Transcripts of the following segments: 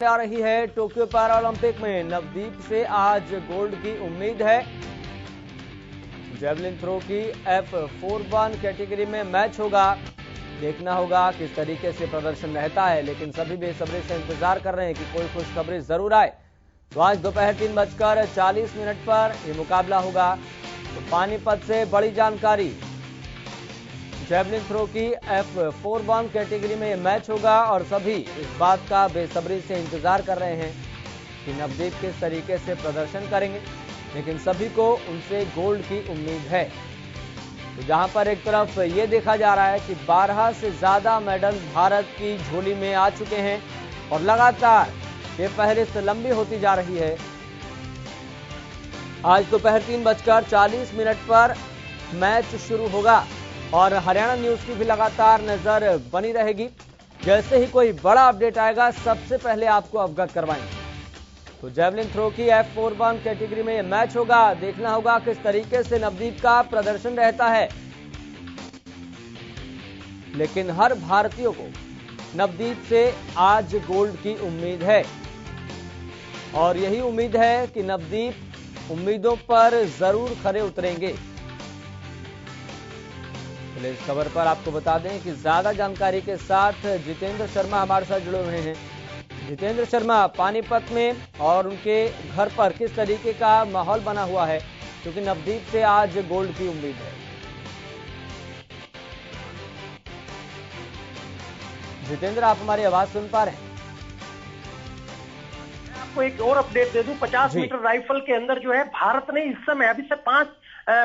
आ रही है Tokyo Paralympic में नवदीप से आज गोल्ड की उम्मीद है। जेवलिन थ्रो की F41 कैटेगरी में मैच होगा। देखना होगा किस तरीके से प्रदर्शन रहता है, लेकिन सभी बेसब्री से इंतजार कर रहे हैं कि कोई खुशखबरी जरूर आए। तो आज दोपहर 3:40 पर यह मुकाबला होगा। तो पानीपत से बड़ी जानकारी, जेवलिन थ्रो की F41 कैटेगरी में यह मैच होगा और सभी इस बात का बेसब्री से इंतजार कर रहे हैं कि नवदीप किस तरीके से प्रदर्शन करेंगे, लेकिन सभी को उनसे गोल्ड की उम्मीद है। तो जहां पर एक तरफ ये देखा जा रहा है कि 12 से ज्यादा मेडल भारत की झोली में आ चुके हैं और लगातार ये फहरिस्त लंबी होती जा रही है। आज दोपहर 3:40 पर मैच शुरू होगा और हरियाणा न्यूज की भी लगातार नजर बनी रहेगी। जैसे ही कोई बड़ा अपडेट आएगा सबसे पहले आपको अवगत करवाएंगे। तो जेवलिन थ्रो की F41 कैटेगरी में यह मैच होगा। देखना होगा किस तरीके से नवदीप का प्रदर्शन रहता है, लेकिन हर भारतीय को नवदीप से आज गोल्ड की उम्मीद है और यही उम्मीद है कि नवदीप उम्मीदों पर जरूर खरे उतरेंगे। इस खबर पर आपको बता दें कि ज्यादा जानकारी के साथ जितेंद्र शर्मा हमारे साथ जुड़े हुए हैं। जितेंद्र शर्मा, पानीपत में और उनके घर पर किस तरीके का माहौल बना हुआ है, क्योंकि नवदीप से आज गोल्ड की उम्मीद है। जितेंद्र, आप हमारी आवाज सुन पा रहे हैं? मैं आपको एक और अपडेट दे दूं। 50 मीटर राइफल के अंदर जो है भारत ने इस समय अभी से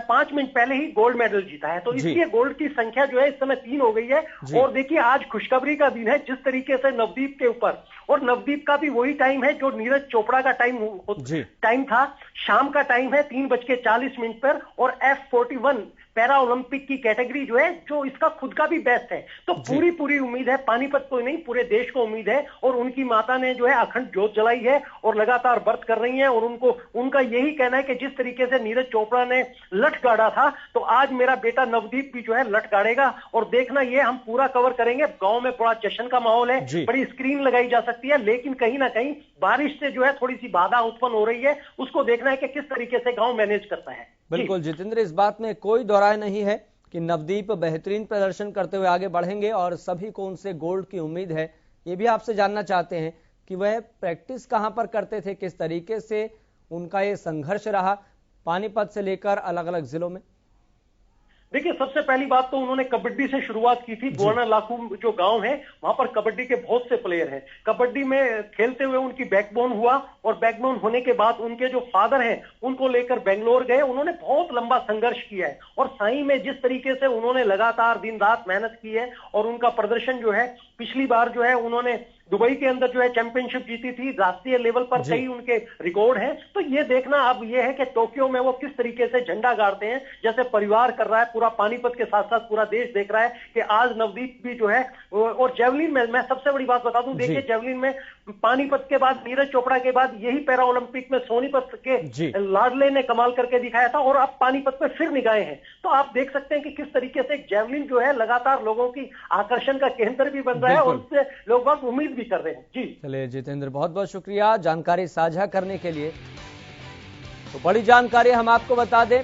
5 मिनट पहले ही गोल्ड मेडल जीता है, तो इसलिए गोल्ड की संख्या जो है इस समय 3 हो गई है। और देखिए, आज खुशखबरी का दिन है जिस तरीके से नवदीप के ऊपर, और नवदीप का भी वही टाइम है जो नीरज चोपड़ा का टाइम था। शाम का टाइम है 3:40 पर और F41 पैरा ओलंपिक की कैटेगरी जो है, जो इसका खुद का भी बेस्ट है। तो पूरी उम्मीद है, पानीपत को नहीं पूरे देश को उम्मीद है। और उनकी माता ने जो है अखंड जोत जलाई है और लगातार व्रत कर रही हैं और उनका यही कहना है कि जिस तरीके से नीरज चोपड़ा ने लठ गाड़ा था, तो आज मेरा बेटा नवदीप भी जो है लठ गाड़ेगा। और देखना, ये हम पूरा कवर करेंगे। गांव में बड़ा जश्न का माहौल है, बड़ी स्क्रीन लगाई जा सकती है, लेकिन कहीं ना कहीं बारिश से जो है थोड़ी सी बाधा उत्पन्न हो रही है। उसको देखना है कि किस तरीके से गांव मैनेज करता है। बिल्कुल जितेंद्र, इस बात में कोई दोहराए नहीं है कि नवदीप बेहतरीन प्रदर्शन करते हुए आगे बढ़ेंगे और सभी को उनसे गोल्ड की उम्मीद है। ये भी आपसे जानना चाहते हैं कि वह प्रैक्टिस कहां पर करते थे, किस तरीके से उनका ये संघर्ष रहा पानीपत से लेकर अलग अलग जिलों में। देखिए, सबसे पहली बात तो उन्होंने कबड्डी से शुरुआत की थी। गोना लाखू जो गांव है, वहां पर कबड्डी के बहुत से प्लेयर हैं। कबड्डी में खेलते हुए उनकी बैकबोन हुआ और बैकबोन होने के बाद उनके जो फादर हैं उनको लेकर बेंगलोर गए। उन्होंने बहुत लंबा संघर्ष किया है और सही में जिस तरीके से उन्होंने लगातार दिन रात मेहनत की है और उनका प्रदर्शन जो है, पिछली बार जो है उन्होंने दुबई के अंदर जो है चैंपियनशिप जीती थी। राष्ट्रीय लेवल पर कई उनके रिकॉर्ड हैं। तो ये देखना अब ये है कि टोक्यो में वो किस तरीके से झंडा गाड़ते हैं, जैसे परिवार कर रहा है। पूरा पानीपत के साथ साथ पूरा देश देख रहा है कि आज नवदीप भी जो है। और जेवलिन में मैं सबसे बड़ी बात बता दूं, देखिए जेवलिन में पानीपत के बाद, नीरज चोपड़ा के बाद यही पैरा ओलंपिक में सोनीपत के लाडले ने कमाल करके दिखाया था और अब पानीपत पे फिर निगाहें हैं। तो आप देख सकते हैं कि किस तरीके से जेवलिन जो है लगातार लोगों की आकर्षण का केंद्र भी बन रहा है और उससे लोग बहुत उम्मीद भी कर रहे हैं। जी चलिए जितेंद्र, बहुत बहुत शुक्रिया जानकारी साझा करने के लिए। तो बड़ी जानकारी हम आपको बता दें,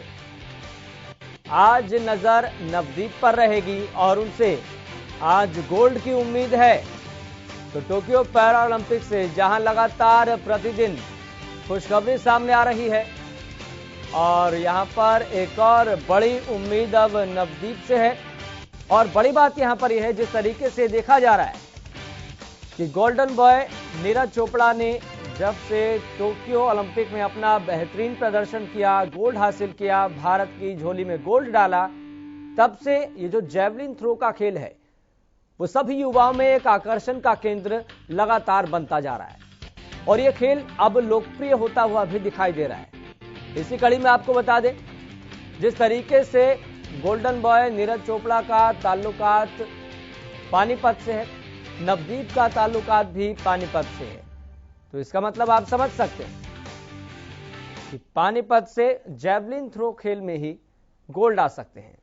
आज नजर नवदीप पर रहेगी और उनसे आज गोल्ड की उम्मीद है। तो टोक्यो पैरालंपिक से जहां लगातार प्रतिदिन खुशखबरी सामने आ रही है और यहां पर एक और बड़ी उम्मीद अब नवदीप से है। और बड़ी बात यहां पर यह है, जिस तरीके से देखा जा रहा है कि गोल्डन बॉय नीरज चोपड़ा ने जब से टोक्यो ओलंपिक में अपना बेहतरीन प्रदर्शन किया, गोल्ड हासिल किया, भारत की झोली में गोल्ड डाला, तब से ये जो जेवलिन थ्रो का खेल है वो सभी युवाओं में एक आकर्षण का केंद्र लगातार बनता जा रहा है और ये खेल अब लोकप्रिय होता हुआ भी दिखाई दे रहा है। इसी कड़ी में आपको बता दें, जिस तरीके से गोल्डन बॉय नीरज चोपड़ा का ताल्लुकात पानीपत से है, नवदीप का ताल्लुकात भी पानीपत से है, तो इसका मतलब आप समझ सकते हैं कि पानीपत से जेवलिन थ्रो खेल में ही गोल्ड आ सकते हैं।